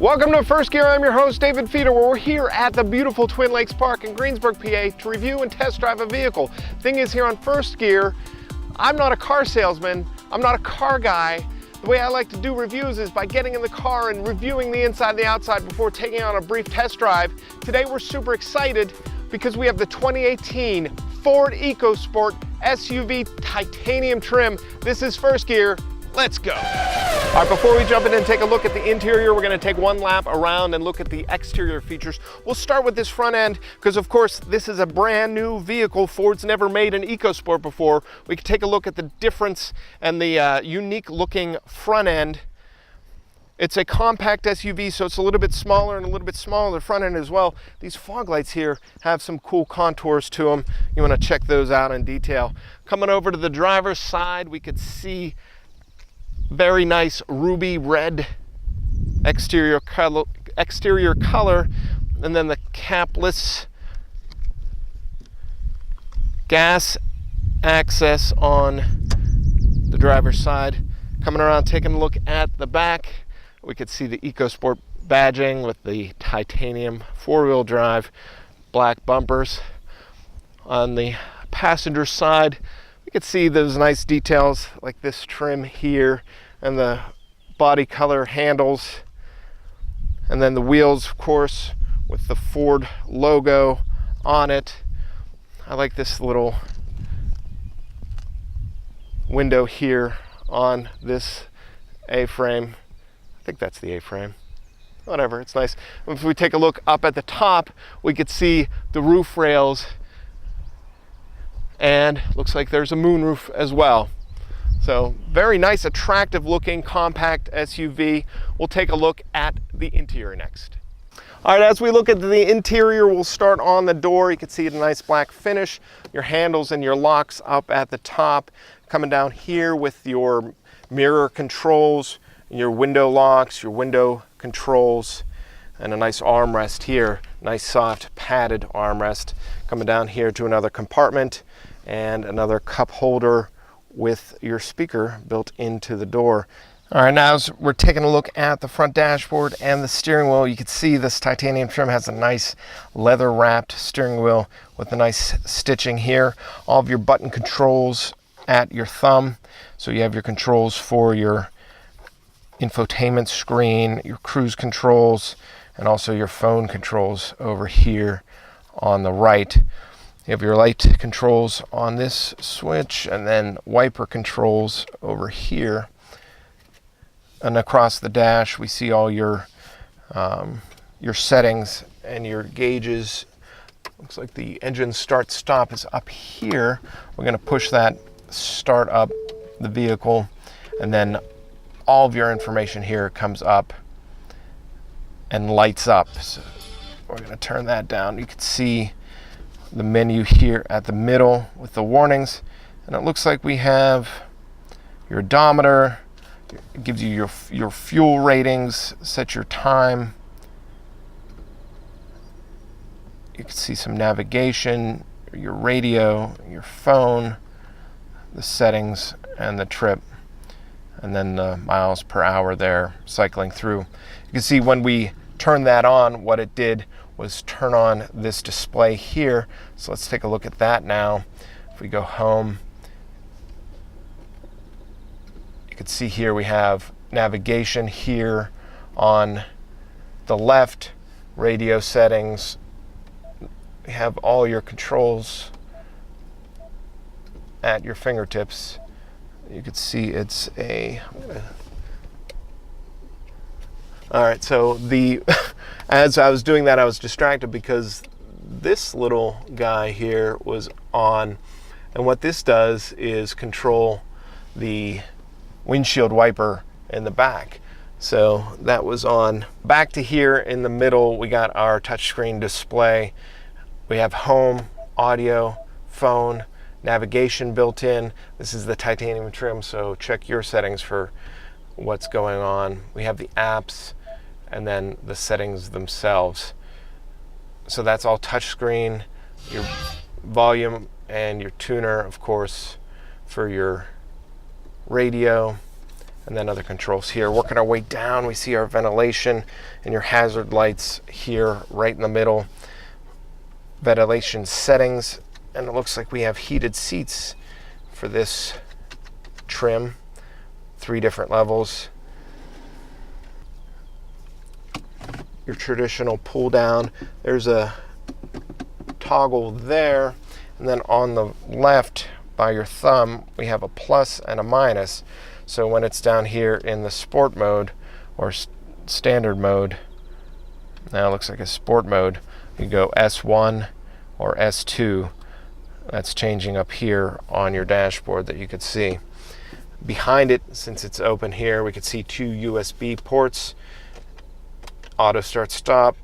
Welcome to First Gear. I'm your host, David Feeder, where we're here at the beautiful Twin Lakes Park in Greensburg, PA to review and test drive a vehicle. Thing is, here on First Gear, I'm not a car salesman, I'm not a car guy. The way I like to do reviews is by getting in the car and reviewing the inside and the outside before taking on a brief test drive. Today we're super excited because we have the 2018 Ford EcoSport SUV titanium trim. This is First Gear. Let's go. All right, before we jump in and take a look at the interior, we're gonna take one lap around and look at the exterior features. We'll start with this front end because, of course, this is a brand new vehicle. Ford's never made an EcoSport before. We can take a look at the difference and the unique looking front end. It's a compact SUV, so it's a little bit smaller and a little bit smaller the front end as well. These fog lights here have some cool contours to them. You wanna check those out in detail. Coming over to the driver's side, we could see very nice ruby red exterior color, and then the capless gas access on the driver's side. Coming around, taking a look at the back, we could see the EcoSport badging with the titanium four-wheel drive black bumpers. On the passenger side, you can see those nice details like this trim here and the body color handles, and then the wheels, of course, with the Ford logo on it. I like this little window here on this A-frame. I think that's the A-frame. Whatever, it's nice. If we take a look up at the top, we could see the roof rails, and looks like there's a moonroof as well. So very nice, attractive looking compact SUV. We'll take a look at the interior next. All right, as we look at the interior, we'll start on the door. You can see the nice black finish, your handles and your locks up at the top. Coming down here with your mirror controls, your window locks, your window controls, and a nice armrest here. Nice soft padded armrest. Coming down here to another compartment and another cup holder with your speaker built into the door. All right, now as we're taking a look at the front dashboard and the steering wheel, you can see this titanium trim has a nice leather wrapped steering wheel with a nice stitching here. All of your button controls at your thumb. So you have your controls for your infotainment screen, your cruise controls, and also your phone controls over here on the right. You have your light controls on this switch, and then wiper controls over here. And across the dash, we see all your settings and your gauges. Looks like the engine start stop is up here. We're going to push that start up the vehicle, and then all of your information here comes up and lights up. So we're going to turn that down. You can see the menu here at the middle with the warnings, and it looks like we have your odometer. It gives you your fuel ratings, set your time. You can see some navigation, your radio, your phone, the settings, and the trip, and then the miles per hour there cycling through. You can see when we turn that on, what it did was turn on this display here. So let's take a look at that now. If we go home, you can see here we have navigation here on the left, radio settings. We have all your controls at your fingertips. You can see it's a... All right, so as I was doing that, I was distracted because this little guy here was on, and what this does is control the windshield wiper in the back. So that was on. Back to here in the middle, we got our touchscreen display. We have home, audio, phone, navigation built in. This is the titanium trim, so check your settings for what's going on. We have the apps and then the settings themselves. So that's all touchscreen, your volume and your tuner, of course, for your radio, And then other controls here. Working our way down, we see our ventilation and your hazard lights here right in the middle. Ventilation settings, and it looks like we have heated seats for this trim. 3 different levels. Your traditional pull down. There's a toggle there, and then on the left by your thumb we have a plus and a minus. So when it's down here in the sport mode or standard mode, now it looks like a sport mode, you go S1 or S2. That's changing up here on your dashboard that you could see. Behind it, since it's open here, we could see 2 USB ports, auto start stop,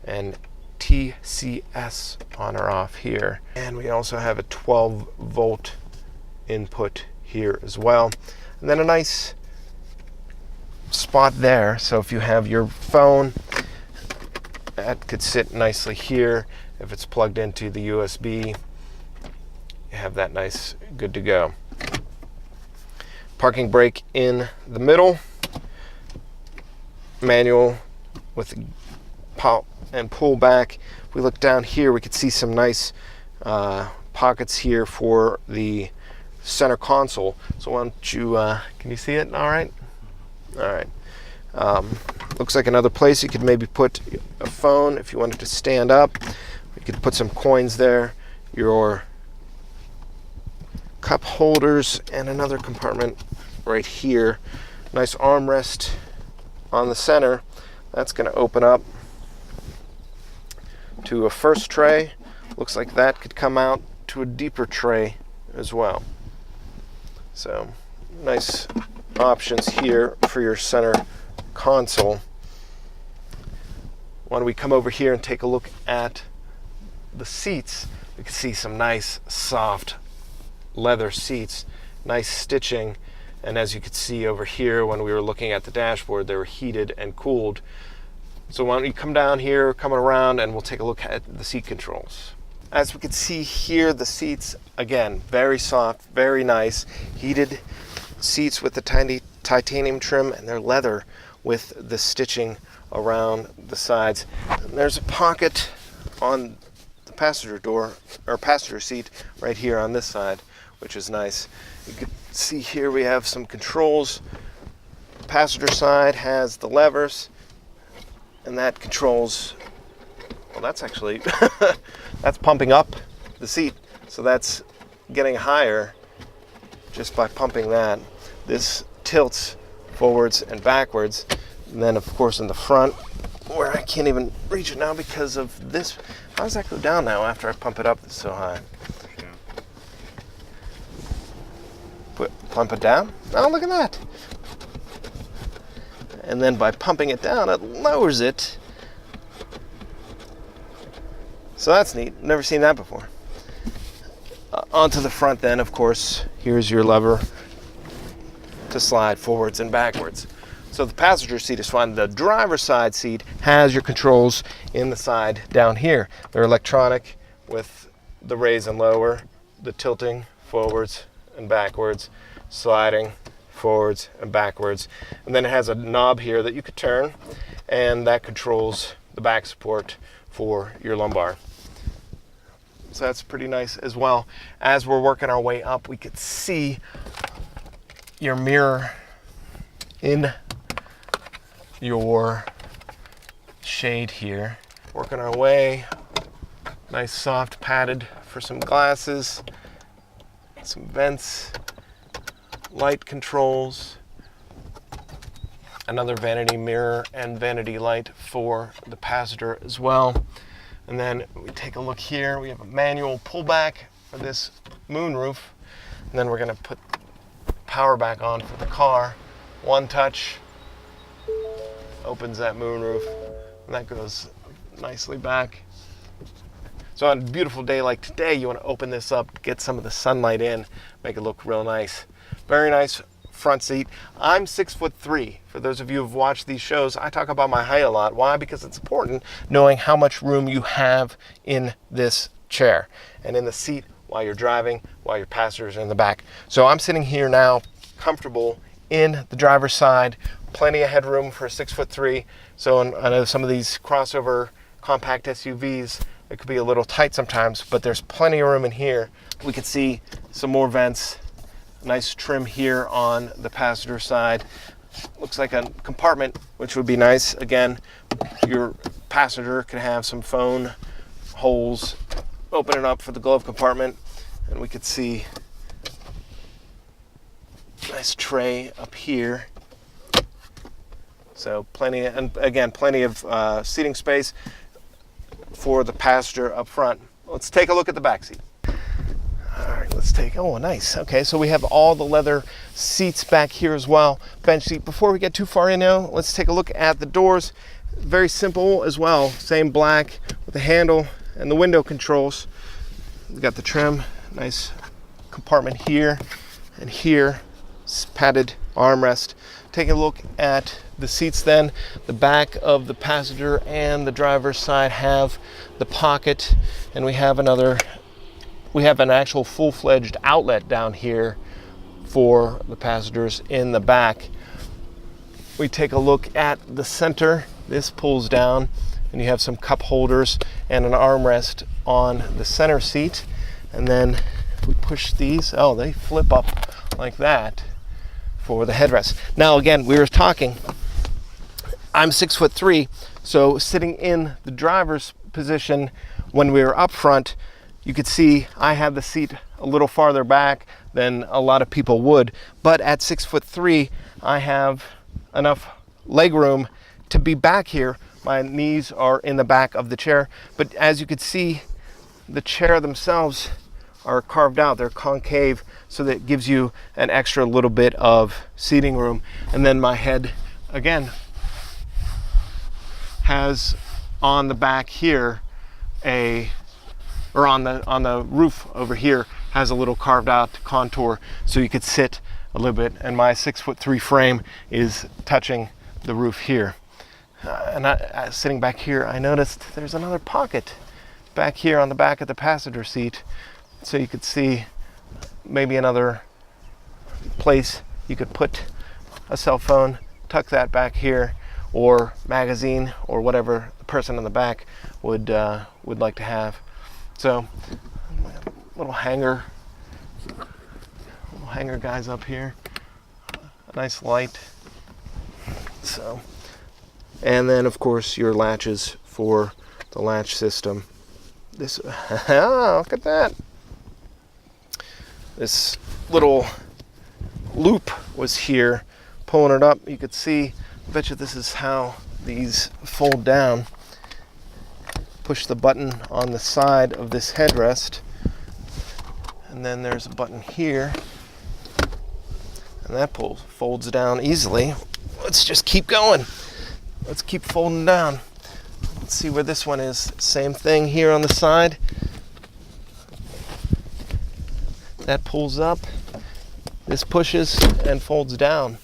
and TCS on or off here. And we also have a 12-volt input here as well. And then a nice spot there, so if you have your phone, that could sit nicely here. If it's plugged into the USB, you have that nice, good to go. Parking brake in the middle. Manual with pop and pull back. If we look down here, we could see some nice pockets here for the center console. So why don't you, can you see it all right? All right. Looks like another place you could maybe put a phone if you wanted to stand up. You could put some coins there, your cup holders, and another compartment right here. Nice armrest on the center. That's going to open up to a first tray. Looks like that could come out to a deeper tray as well. So nice options here for your center console. When we come over here and take a look at the seats, we can see some nice soft leather seats, nice stitching, and as you could see over here when we were looking at the dashboard, they were heated and cooled. So why don't you come down here, come around, and we'll take a look at the seat controls. As we can see here, the seats, again, very soft, very nice, heated seats with the tiny titanium trim, and they're leather with the stitching around the sides. And there's a pocket on the passenger door, or passenger seat right here on this side, which is nice. You can see here we have some controls. The passenger side has the levers, and that controls, well, that's actually, that's pumping up the seat. So that's getting higher just by pumping that. This tilts forwards and backwards. And then of course in the front, where I can't even reach it now because of this. How does that go down now after I pump it up so high? Pump it down. Oh, look at that. And then by pumping it down, it lowers it. So that's neat. Never seen that before. Onto the front then, of course, here's your lever to slide forwards and backwards. So the passenger seat is fine. The driver's side seat has your controls in the side down here. They're electronic with the raise and lower, the tilting forwards and backwards, sliding forwards and backwards. And then it has a knob here that you could turn, and that controls the back support for your lumbar. So that's pretty nice as well. As we're working our way up, we could see your mirror in your shade here. Working our way, nice soft padded for some glasses, some vents, light controls, another vanity mirror and vanity light for the passenger as well. And then we take a look here, we have a manual pullback for this moonroof, and then we're going to put power back on for the car. One touch opens that moonroof, and that goes nicely back. So on a beautiful day like today, you want to open this up, get some of the sunlight in, make it look real nice. Very nice front seat. I'm 6'3". For those of you who've watched these shows, I talk about my height a lot. Why? Because it's important knowing how much room you have in this chair and in the seat while you're driving, while your passengers are in the back. So I'm sitting here now comfortable in the driver's side. Plenty of headroom for a 6'3". So I know some of these crossover compact SUVs, it could be a little tight sometimes, but there's plenty of room in here. We could see some more vents. Nice trim here on the passenger side. Looks like a compartment, which would be nice. Again, your passenger can have some phone holes. Open it up for the glove compartment, and we could see nice tray up here. So plenty, and again, plenty of seating space for the passenger up front. Let's take a look at the back seat. All right, let's take, oh, nice. Okay, so we have all the leather seats back here as well. Bench seat. Before we get too far in now, let's take a look at the doors. Very simple as well. Same black with the handle and the window controls. We've got the trim, nice compartment here and here. Padded armrest. Take a look at the seats then. The back of the passenger and the driver's side have the pocket, and we have an actual full-fledged outlet down here for the passengers in the back. We take a look at the center. This pulls down, and you have some cup holders and an armrest on the center seat. And then we push these, oh, they flip up like that for the headrest. Now again, we were talking, I'm 6'3", so sitting in the driver's position when we were up front, you could see I had the seat a little farther back than a lot of people would, but at 6'3", I have enough leg room to be back here. My knees are in the back of the chair, but as you could see, the chair themselves are carved out. They're concave, so that gives you an extra little bit of seating room. And then my head, again, has on the back here on the roof over here has a little carved out contour, so you could sit a little bit. And my 6'3" frame is touching the roof here. Sitting back here, I noticed there's another pocket back here on the back of the passenger seat, so you could see maybe another place you could put a cell phone, tuck that back here, or magazine, or whatever the person in the back would like to have. So little hanger guys up here, a nice light. So, and then of course your latches for the latch system. This, look at that. This little loop was here, pulling it up. You could see, I bet you this is how these fold down. Push the button on the side of this headrest, and then there's a button here, and that folds down easily. Let's just keep going. Let's keep folding down. Let's see where this one is. Same thing here on the side. That pulls up, this pushes and folds down.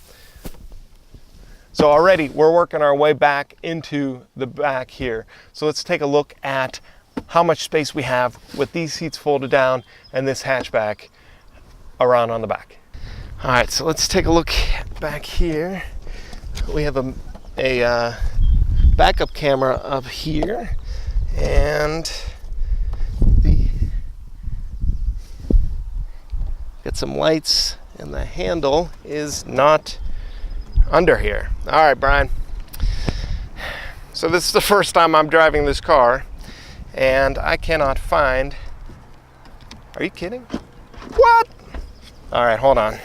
So already we're working our way back into the back here. So let's take a look at how much space we have with these seats folded down and this hatchback around on the back. All right, so let's take a look back here. We have a backup camera up here, and got some lights, and the handle is not under here. All right, Brian. So this is the first time I'm driving this car, and I cannot find, are you kidding? What? All right, hold on.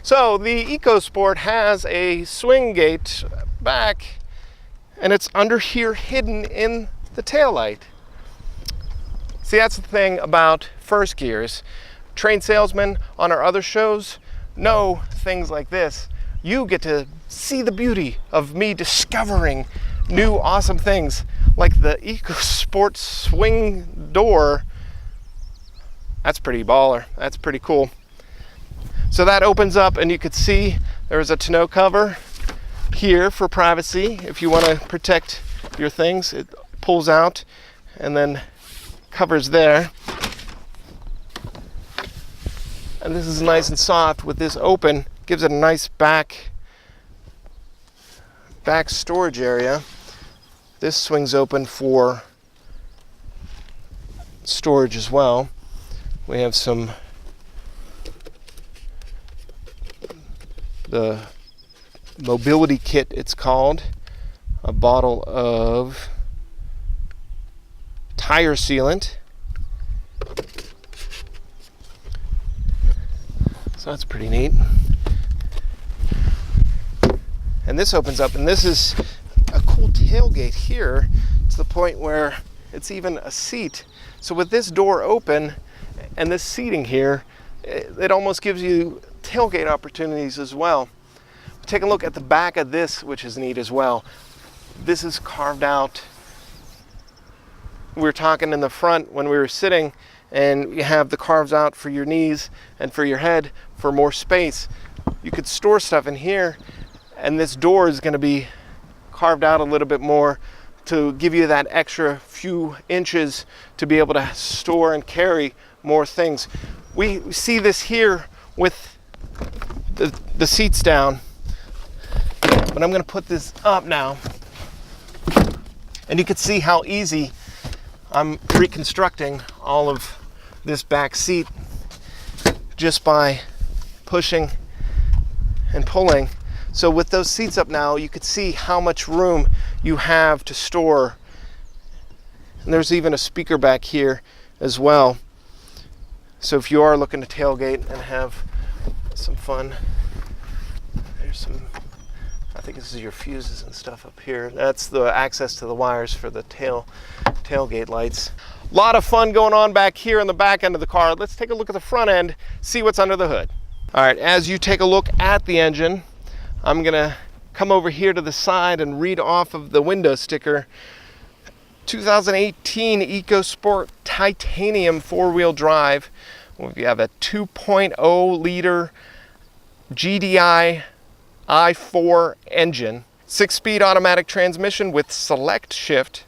So the EcoSport has a swing gate back, and it's under here hidden in the taillight. See, that's the thing about first gears. Trained salesmen on our other shows know things like this. You get to see the beauty of me discovering new awesome things like the EcoSport swing door. That's pretty baller. That's pretty cool. So that opens up, and you could see there's a tonneau cover here for privacy. If you want to protect your things, it pulls out and then covers there. And this is nice and soft. With this open, gives it a nice back storage area. This swings open for storage as well. We have the mobility kit, it's called, a bottle of tire sealant. So that's pretty neat. And this opens up, and this is a cool tailgate here to the point where it's even a seat. So with this door open and this seating here, it almost gives you tailgate opportunities as well. Take a look at the back of this, which is neat as well. This is carved out. We were talking in the front when we were sitting, and you have the carves out for your knees and for your head for more space. You could store stuff in here, and this door is going to be carved out a little bit more to give you that extra few inches to be able to store and carry more things. We see this here with the seats down, but I'm going to put this up now, and you can see how easy I'm reconstructing all of this back seat just by pushing and pulling. So with those seats up now, you could see how much room you have to store. And there's even a speaker back here as well. So if you are looking to tailgate and have some fun, there's some, I think this is your fuses and stuff up here. That's the access to the wires for the tailgate lights. A lot of fun going on back here in the back end of the car. Let's take a look at the front end, see what's under the hood. All right, as you take a look at the engine, I'm gonna come over here to the side and read off of the window sticker. 2018 EcoSport titanium four-wheel drive. We have a 2.0 liter GDI i4 engine, 6-speed automatic transmission with select shift.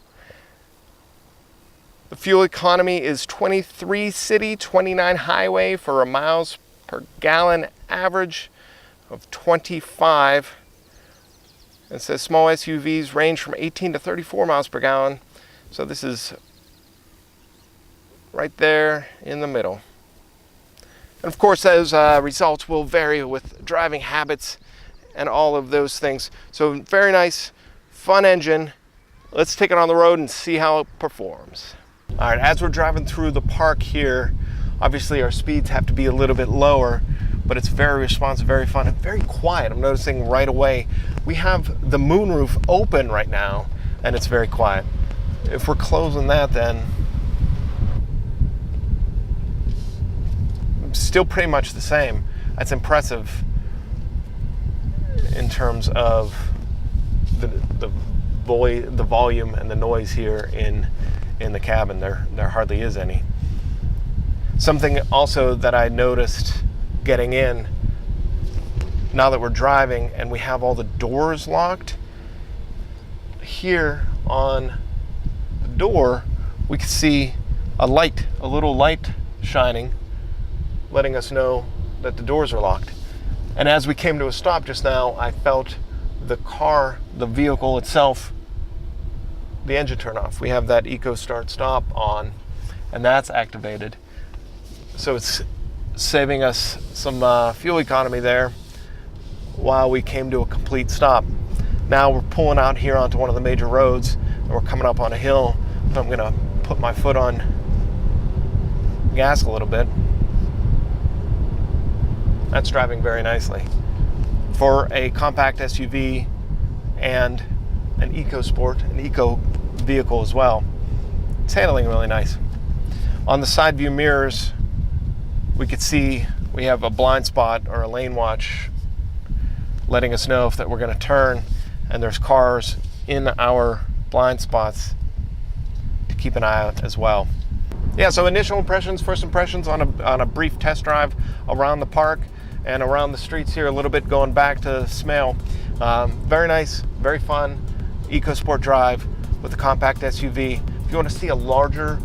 The fuel economy is 23 city, 29 highway for a miles per gallon average of 25. It says small SUVs range from 18 to 34 miles per gallon. So this is right there in the middle. And of course, those results will vary with driving habits and all of those things. So very nice, fun engine. Let's take it on the road and see how it performs. All right, as we're driving through the park here, obviously our speeds have to be a little bit lower, but it's very responsive, very fun, and very quiet. I'm noticing right away, we have the moonroof open right now, and it's very quiet. If we're closing that, then still pretty much the same. That's impressive in terms of the volume and the noise here in the cabin. There hardly is any. Something also that I noticed getting in, now that we're driving and we have all the doors locked, here on the door we can see a light, a little light shining, letting us know that the doors are locked. And as we came to a stop just now, I felt the car, the vehicle itself, the engine turn off. We have that EcoStart stop on, and that's activated. So it's saving us some fuel economy there while we came to a complete stop. Now we're pulling out here onto one of the major roads, and we're coming up on a hill. So I'm gonna put my foot on gas a little bit. That's driving very nicely. For a compact SUV and an EcoSport, an eco vehicle as well, it's handling really nice. On the side view mirrors, we could see we have a blind spot or a lane watch letting us know if that we're going to turn, and there's cars in our blind spots to keep an eye out as well. Yeah, so initial impressions, first impressions on a brief test drive around the park and around the streets here a little bit, going back to Smail. Very nice, very fun EcoSport drive with a compact SUV. If you want to see a longer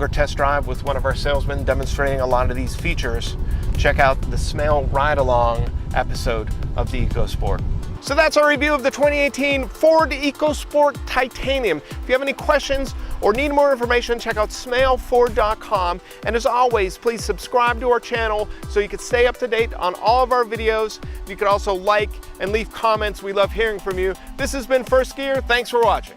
test drive with one of our salesmen demonstrating a lot of these features, check out the Smail ride-along episode of the EcoSport. So that's our review of the 2018 Ford EcoSport Titanium. If you have any questions or need more information, check out smailford.com. And as always, please subscribe to our channel so you can stay up to date on all of our videos. You can also like and leave comments. We love hearing from you. This has been First Gear. Thanks for watching.